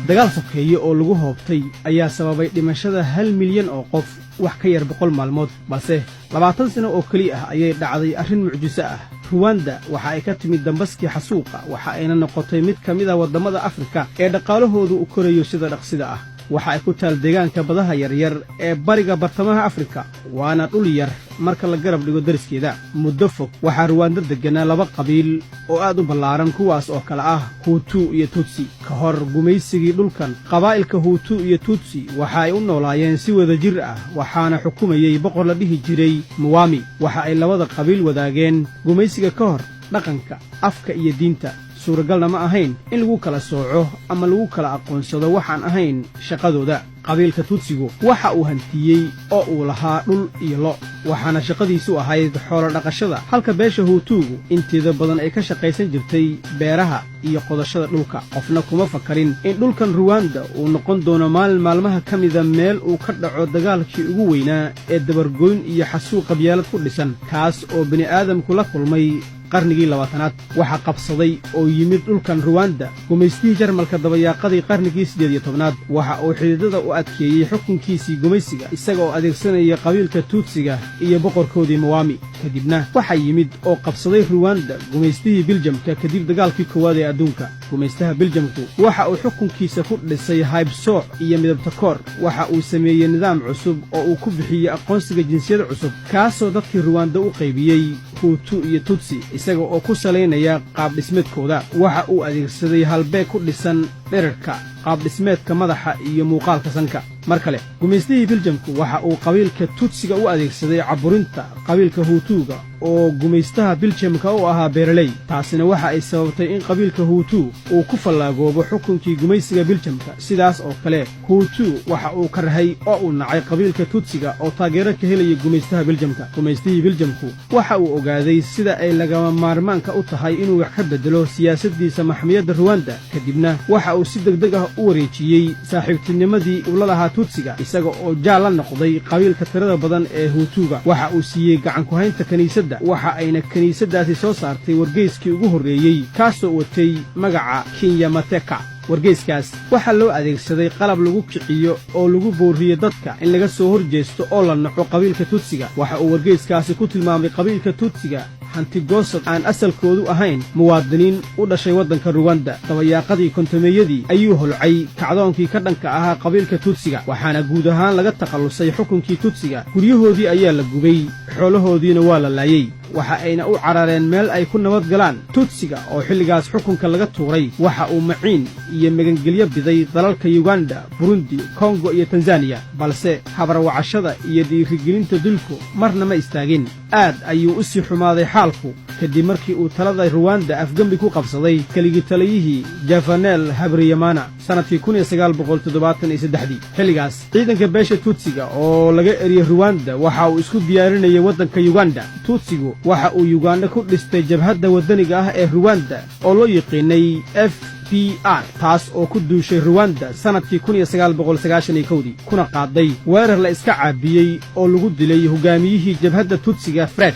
dagaal sokeeye oo lagu hoobtay ayaa sababay dhimashada 1 milyan oo qof wax ka yar 100 maalmood balse 20 sano oo kali ah ayay dhacday arrin mucjiso ah. Rwanda waxa ay ka timid dambaskii xasuuqa waxa ayna noqotay mid ka mid ah wadamada Afrika ee dhaqaalahoodu u korayo sida dhaqsida ah. waxa ay ku taal deegaanka badaha yaryar ee bariga bartamaha Afrika waana dhul yar marka la garab dhigo dariskeeda. muddo fog waxaa Rwanda deganaa 2 qabiil oo aad u ballaaran kuwaas oo kala ah Hutu iyo Tutsi. ka hor gumaysigii dhulkan qabaa'ilka Hutu iyo Tutsi waxa ay u noolaayeen si wada jir ah waxaana xukumayay boqor la dhihi jiray Mwami. waxa ay labada qabiil wadaageen gumaysiga ka hor dhaqanka, afka iyo diinta. suuragalna ma ahayn in lagu kala sooco ama lagu kala aqoonsado waxaan ahayn shaqadooda. qabiilka Tutsigu waxa uu hantiyey oo uu lahaa dhul iyo lo waxaana shaqadiisu ahayd xoolo dhaqashada halka beesha Hutugu inteeda badan ay ka shaqaysan jirtay beeraha iyo qodashada dhulka. qofna kuma fakarin in dhulkan Rwanda uu noqon doono maalmaha ka mida meel uu ka dhaco dagaalkii ugu weynaa ee dabargoyn iyo xasuuq qabyaalad ku dhisan kaas oo bini aadamku la kulmay qarnigii 20aad. waxa qabsaday oo yimid dhulkan Rwanda gumaystii Jarmalka dabayaaqadii qarnigii 18aad. waxa uu xididada u adkeeyay xukunkiisii gumaysiga isagoo adeegsanaya qabiilka Tutsiga iyo boqorkoodii Mwami. kadibna waxa yimid oo qabsaday Rwanda gumaystii Biljamka kadib dagaalkii koowaad ee adduunka. gumaystaha Biljamku waxa uu xukunkiisa ku dhisay haybsooc iyo midabtakoor. waxa uu sameeyay nidaam cusub oo uu ku bixiyay aqoonsiga jinsiyada cusub kaasoo dadkii Rwanda u qaybiyay Hutu iyo Tutsi isaga oo ku saleynaya qaab dhismeedkooda. waxa uu adeegsaday halbeeg ku dhisan dhererka, qaab dhismeedka madaxa iyo muuqaalka sanka. mar kale gumaystihii Biljamku waxa uu qabiilka Tutsiga u adeegsaday caburinta qabiilka Hutuga oo gumaystaha Biljamka u ahaa beeraley. taasina waxa ay sababtay in qabiilka Hutu uu ku fallaagoobo xukunkii gumaysiga Biljamka. sidaas oo kale Hutu waxa uu karhay oo uu nacay qabiilka Tutsiga oo taageero ka helaya gumaystaha Biljamka. gumaystihii Biljamku waxa uu ogaaday sida ay lagama maarmaanka u tahay inuu wax ka bedelo siyaasaddiisa maxmiyadda Rwanda. kadibna waxa uu si degdeg ah u wareejiyey saaxiibtinimadii uu la lahaa Tutsiga isaga oo jaal la noqday qabiilka tirada badan ee Hutuga. waxa uu siiyey gacan ku haynta kaniisadda waxa ayna kaniisaddaasi soo saartay wargeyskii ugu horreeyey kaasoo watay magaca Kinyamateka. wargeyskaas waxaa loo adeegsaday qalab lagu kiciyo oo lagu booriyo dadka in laga soo horjeesto oo la naco qabiilka Tutsiga. waxa uu wargeyskaasi ku tilmaamay qabiilka Tutsiga hantigoosad aan asalkoodu ahayn muwaadiniin u dhashay waddanka Rwanda. dabayaaqadii kontameeyadii ayuu holcay kacdoonkii ka dhanka ahaa qabiilka Tutsiga waxaana guud ahaan laga takhallusay xukunkii Tutsiga. guryahoodii ayaa la gubay, xoolahoodiina waa la laayay. waxa ayna u carareen meel ay ku nabad galaan. Tutsiga oo xilligaas xukunka laga tuuray waxa uu maciin iyo magangelyo biday dalalka Uganda, Burundi, Kongo iyo Tanzania. balse habarwacashada iyo dhiirigelinta dilku marna ma istaagin. aad ayuu u sii xumaaday xaalku kadib markii uu talada Rwanda afgambi ku qabsaday kaligii taliyihii Juvenal Habyarimana sanadkii 1973. xilligaas ciidanka beesha Tutsiga oo laga eriyay Rwanda waxa uu isku diyaarinayay waddanka Uganda. Tutsigu waxa uu Uganda ku dhistay jabhadda wadaniga ah ee Rwanda oo loo yaqaanay FPR taas oo ku duushay Rwanda sanadkii 1991 kuna qaaday weerar la iska caabiyey oo lagu dilay hogaamiyihii jabhadda Tutsiga Fred.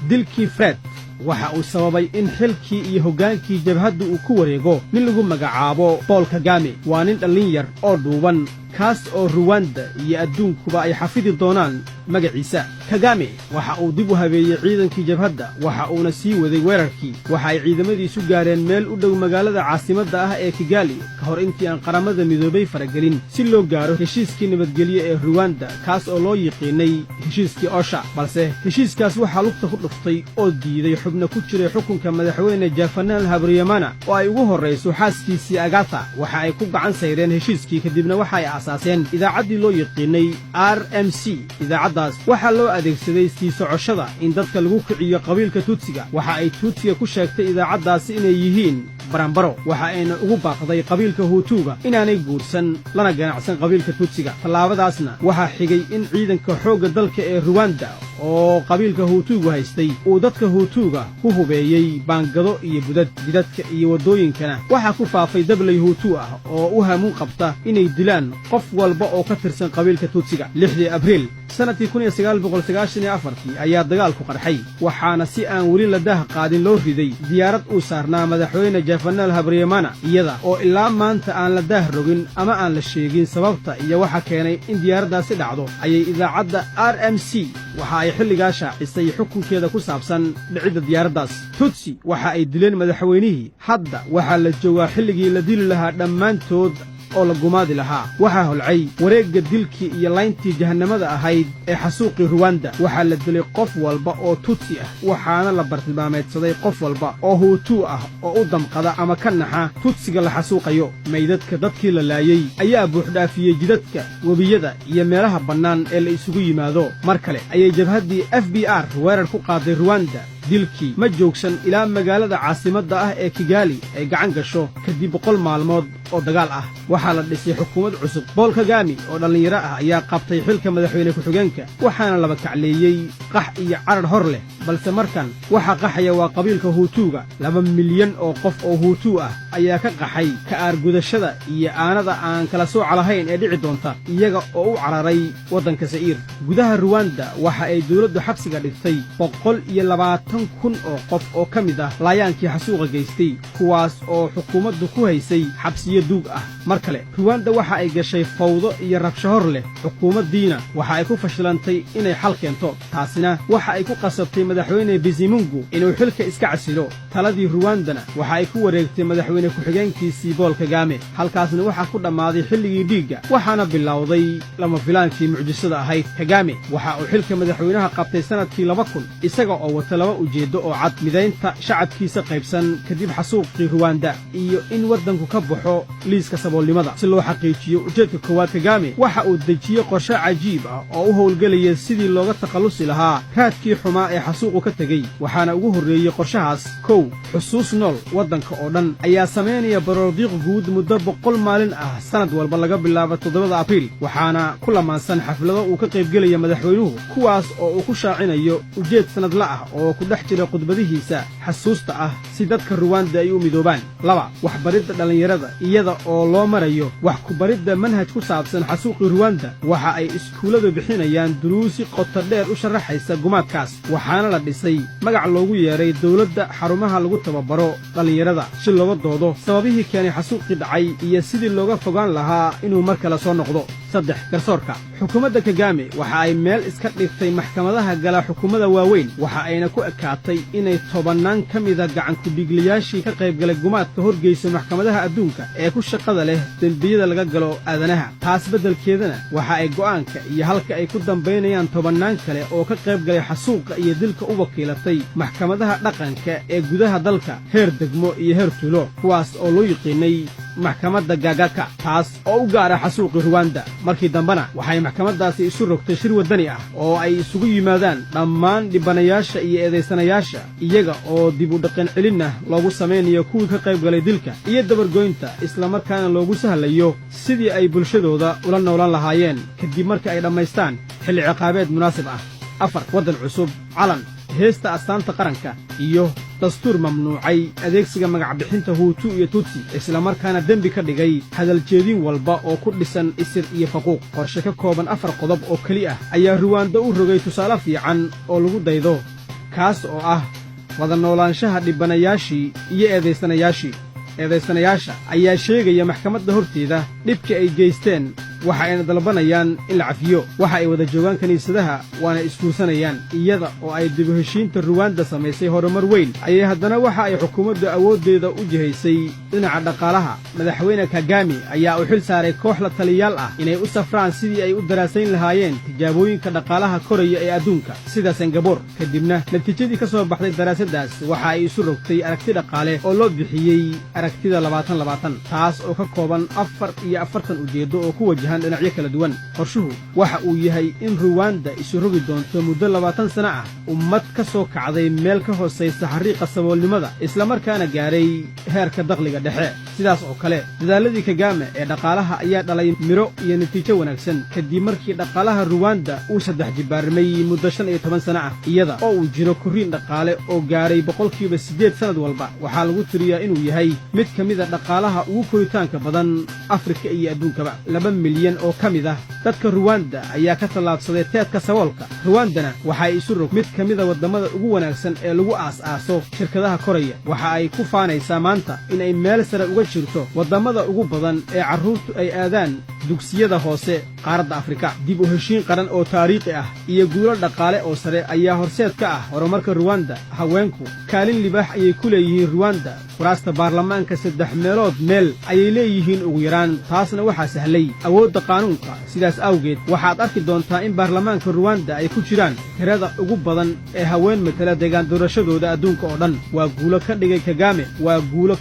dilkii Fred waxa uu sababay in xilkii iyo hogaankii jabhadda uu ku wareego nin lagu magacaabo Paul Kagame. waa nin dhallin yar oo dhuuban kaas oo Rwanda iyo adduunkuba ay xafidi doonaan magaciisa. Kagame waxa uu dib u habeeyay ciidankii jabhadda waxa uuna sii waday weerarkii. waxa ay ciidamadiisu gaareen meel u dhow magaalada caasimadda ah ee Kigali ka hor intii aan qaramada midoobay faragelin si loo gaaro heshiiskii nabadgelyo ee Rwanda kaas oo loo yaqaanay heshiiskii Osha. balse heshiiskaas waxaa lugta ku dhuftay oo diiday xubno ku jiray xukunka madaxweyne Juvenal Habyarimana oo ay ugu horreyso xaaskiisii Agatha. waxa ay ku gacan sayreen heshiiskii kadibna waxa ay asaaseen idaacaddii loo yaqaanay RMC. idaacaddaas waxaa loo adeegsaday sii socoshada in dadka lagu kiciyo qabiilka Tutsiga. waxa ay Tutsiga ku sheegtay idaacaddaasi inay yihiin barambaro. waxa ayna ugu baaqday qabiilka Hutuga inaanay guursan lana ganacsan qabiilka Tutsiga. tallaabadaasna waxaa xigay in ciidanka xoogga dalka ee Rwanda oo qabiilka huutuugu haystay uu dadka huutuuga ku hubeeyey baangado iyo budad jidadka iyo waddooyinkana waxaa ku faafay dablay huutuu ah oo u hamuun qabta inay dilaan qof walba oo ka tirsan qabiilka tuutsiga 6 abriil sanadkii 1994 ayaa dagaalku qarxay waxaana si aan weli la daah qaadin loo riday diyaarad uu saarnaa madaxweyne Juvenal Habyarimana iyada oo ilaa maanta aan la daah rogin ama aan la sheegin sababta iyo waxa keenay in diyaaraddaasi dhacdo ayay idaacadda RMC waxa ay xilligaa shaacisay xukunkeeda ku saabsan dhicidda diyaaraddaas tutsi waxa ay dileen madaxweynihii hadda waxaa la joogaa xilligii la dili lahaa dhammaantood oo la gumaadi lahaa waxaa holcay wareegga dilkii iyo layntii jahannamada ahayd ee xasuuqii Rwanda waxaa la dilay qof walba oo tutsi ah waxaana la bartilmaameedsaday qof walba oo huutuu ah oo u damqada ama ka naxa tutsiga la xasuuqayo meydadka dadkii la laayey ayaa buuxdhaafiyey jidadka webiyada iyo meelaha bannaan ee la isugu yimaado mar kale ayay jabhaddii FBR weerar ku qaaday Rwanda dilkii ma joogsan ilaa magaalada caasimadda ah ee Kigali ay gacan gasho kadib 100 maalmood oo dagaal ah waxaa la dhisay xukuumad cusub Paul Kagame oo dhalinyaro ah ayaa qabtay xilka madaxweyne ku-xigeenka waxaana laba kacleeyay qax iyo carar hor leh balse markan waxa qaxaya waa qabiilka huutuuga 2 milyan oo qof oo huutuu ah ayaa ka qaxay ka aargudashada iyo aanada aan kala sooc lahayn ee dhici doonta iyaga oo u cararay waddanka Zaire gudaha Rwanda waxa ay dawladdu xabsiga dhigtay 120 kun oo qof oo ka mid ah laayaankii xasuuqa geystay kuwaas oo xukuumaddu ku haysay xabsiyo duug ah mar kale Rwanda waxa ay gashay fawdo iyo rabsho hor leh xukuumaddiina waxa ay ku fashilantay inay xal keento taasina waxa ay ku qasabtay madaxweyne Bizimungu inuu xilka iska casilo taladii Rwandana waxa ay ku wareegtay madaxweyne ku-xigeenkiisii Paul Kagame halkaasna waxa ku dhammaaday xilligii dhiigga waxaana bilowday lama filaankii mucjisada ahayd Kagame waxa uu xilka madaxweynaha qabtay sanadkii 2000 isaga oo wata laba ujeedo oo cad midaynta shacabkiisa qaybsan kadib xasuuqii Rwanda iyo in waddanku ka baxo liiska saboolnimada si loo xaqiijiyo ujeedka koowaad Kagame waxa uu dejiyay qorshe cajiib ah oo u howlgelaya sidii looga takhalusi lahaa raadkii xumaa ee xasuuqu ka tegey waxaana ugu horreeyey qorshahaas xusuus nool waddanka oo dhan ayaa sameynaya baroordiiq guud muddo 100 maalin ah sanad walba laga bilaabo 7 abriil waxaana ku lamaansan xaflado uu ka qaybgelaya madaxweynuhu kuwaas oo uu ku shaacinayo ujeed sanadla ah oo ku dhex jira khudbadihiisa xasuusta ah si dadka Rwanda ay u midoobaan 2 waxbaridda dhalinyarada iyada oo loo marayo wax ku baridda manhaj ku saabsan xasuuqii Rwanda waxa ay iskuuladu bixinayaan duruusi qoto dheer u sharaxaysa gumaadkaas waxaana la dhisay magac loogu yeeray dawladda xarumaha lagu tababaro dhalinyarada si looga doodo sababihii keenay xasuuqii dhacay iyo sidii looga fogaan lahaa inuu mar kale soo noqdo 3 garsoorka xukuumadda Kagame waxa ay meel iska dhigtay maxkamadaha gala xukuumadda waaweyn waxa ayna ku ekaatay inay tobanaan ka mid ah gacan ku dhigliyaashii ka qayb galay gumaadka horgeysa maxkamadaha adduunka ee ku shaqada leh dembiyada laga galo aadanaha taas beddelkeedana waxa ay go'aanka iyo halka ay ku dambaynayaan tobanaan kale oo ka qayb galay xasuuqa iyo dilka u wakiilatay maxkamadaha dhaqanka ee gudaha dalka heer degmo iyo heer tuulo kuwaas oo loo yiqiinay maxkamadda Gagaka taas oo u gaara xasuuqii Rwanda markii dambana waxay maxkamaddaasi isu rogtay shir wadani ah oo ay isugu yimaadaan dhammaan dhibanayaasha iyo eedaysanayaasha iyaga oo dib u dhaqan celin ah loogu samaynayo kuwii ka qayb galay dilka iyo dabargoynta isla markaana loogu sahlayo sidii ay bulshadooda ula noolan lahaayeen kadib marka ay dhammaystaan xilli ciqaabeed munaasib ah 4 waddan cusub calan heesta astaanta qaranka iyo dastuur mamnuucay adeegsiga magac bixinta Hutu iyo Tutsi isla markaana dambi ka dhigay hadal jeedin walba oo ku dhisan isir iyo faquuq qorshe ka kooban 4 qodob oo kali ah ayaa Rwanda u rogay tusaale fiican oo lagu daydo kaas oo ah wada noolaanshaha dhibanayaashii iyo eedaysanayaasha ayaa sheegaya maxkamadda horteeda dhibka ay geysteen waxa ayna dalbanayaan in la cafiyo waxa ay wada joogaan kaniisadaha waana iskuursanayaan iyada oo ay dib u heshiinta Rwanda samaysay horumar weyn ayay haddana waxa ay xukuumaddu awooddeeda u jihaysay dhinaca dhaqaalaha madaxweyne Kagame ayaa u xil saaray koox la taliyaal ah inay u safraan sidii ay u daraasayn lahaayeen tijaabooyinka dhaqaalaha koraya ee adduunka sida Singapore kadibna natiijadii ka soo baxday daraasaddaas waxa ay isu rogtay aragti dhaqaale oo loo bixiyey aragtida 2020 taas oo ka kooban 44 ujeedo oo ku wajahan wajahaan dhinacyo kala duwan. qorshuhu waxa uu yahay in ruwanda isu rogi doonto muddo 20 sano ah ummad ka soo kacday meel ka hoosaysa xariiqa saboolnimada islamarkaana gaaray heerka dakhliga dhexe. sidaas oo kale dadaaladii Kagame ee dhaqaalaha ayaa dhalay miro iyo natiijo wanaagsan kadib markii dhaqaalaha ruwanda uu 3 jibaarmay muddo 15 sano ah iyada oo uu jiro koriin dhaqaale oo gaaray 8% sanad walba. waxaa lagu tiriyaa inuu yahay mid ka mid ah dhaqaalaha ugu koritaanka badan Afrika iyo adduunkaba. 2 milyan oo ka mid ah dadka ruwanda ayaa ka tallaabsaday teedka saboolka. ruwandana waxay isu rog mid ka mid ah wadamada ugu wanaagsan ee lagu aas-aaso shirkadaha koraya. waxa ay ku faanaysaa maanta inay meel sare uga jirto wadamada ugu badan ee carruurtu ay aadaan dugsiyada hoose qaaradda Afrika. dib u heshiin qaran oo taariikhi ah iyo guulo dhaqaale oo sare ayaa horseed ka ah horumarka ruwanda. haweenku kaalin libaax ayay ku leeyihiin ruwanda. kuraasta baarlamaanka 3 meelood meel ayay leeyihiin ugu yaraan. taasna waxaa sahlay awoodda qaanuunka. sidaas awgeed waxaad arki doontaa in baarlamaanka ruwanda ay ku jiraan tirada ugu badan ee haween matala deegaan doorashadooda adduunka oo dhan. waa guulo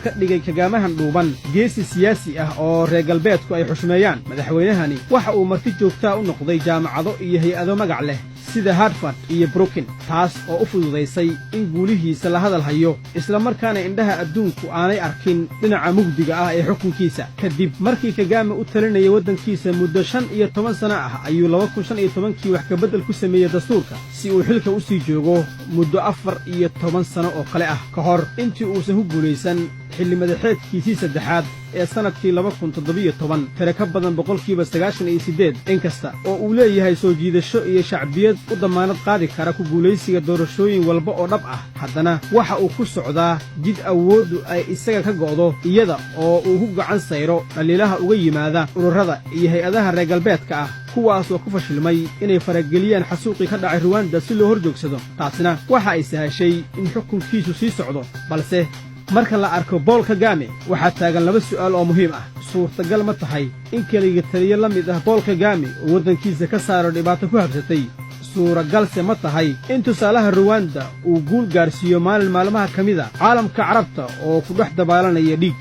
ka dhigay Kagamahan dhuuban geesi siyaasi ah oo reer galbeedku ay xushmeeyaan. madaxweynahani waxa uu marti joogtaa u noqday jaamacado iyo hay-ado magac leh sida Harvard iyo Brookings, taas oo u fududaysay in guulihiisa la hadal hayo islamarkaana indhaha adduunku aanay arkin dhinaca mugdiga ah ee xukunkiisa. kadib markii Kagame u talinayay waddankiisa muddo 15 sano ah ayuu 2015kii wax ka beddel ku sameeyey dastuurka si uu xilka u sii joogo muddo 14 sano oo kale ah ka hor intii uusan ku guulaysan xilli madaxeedkiisii saddexaad ee sanadkii 2017 tiro ka badan 98%. inkasta oo uu leeyahay soo jiidasho iyo shacbiyad u damaanad qaadi kara ku guulaysiga doorashooyin walba oo dhab ah, haddana waxa uu ku socdaa jid awooddu ay isaga ka go'do iyada oo uu ku gacan sayro dhaliilaha uga yimaada ururada iyo hay-adaha reer galbeedka ah kuwaas oo ku fashilmay inay farageliyaan xasuuqii ka dhacay ruwanda si loo horjoogsado. taasina waxa ay sahashay in xukunkiisu sii socdo. balse marka la arko Paul Kagame waxaa taagan 2 su'aal oo muhiim ah. suurtagal ma tahay in kaliya taliye la mid ah Paul Kagame uu waddankiisa ka saaro dhibaato ku habsatay? suuragalse ma tahay in tusaalaha ruwanda uu guul gaarsiiyo maalmaha ka mid ah caalamka carabta oo ku dhex dabaalanaya dhiig?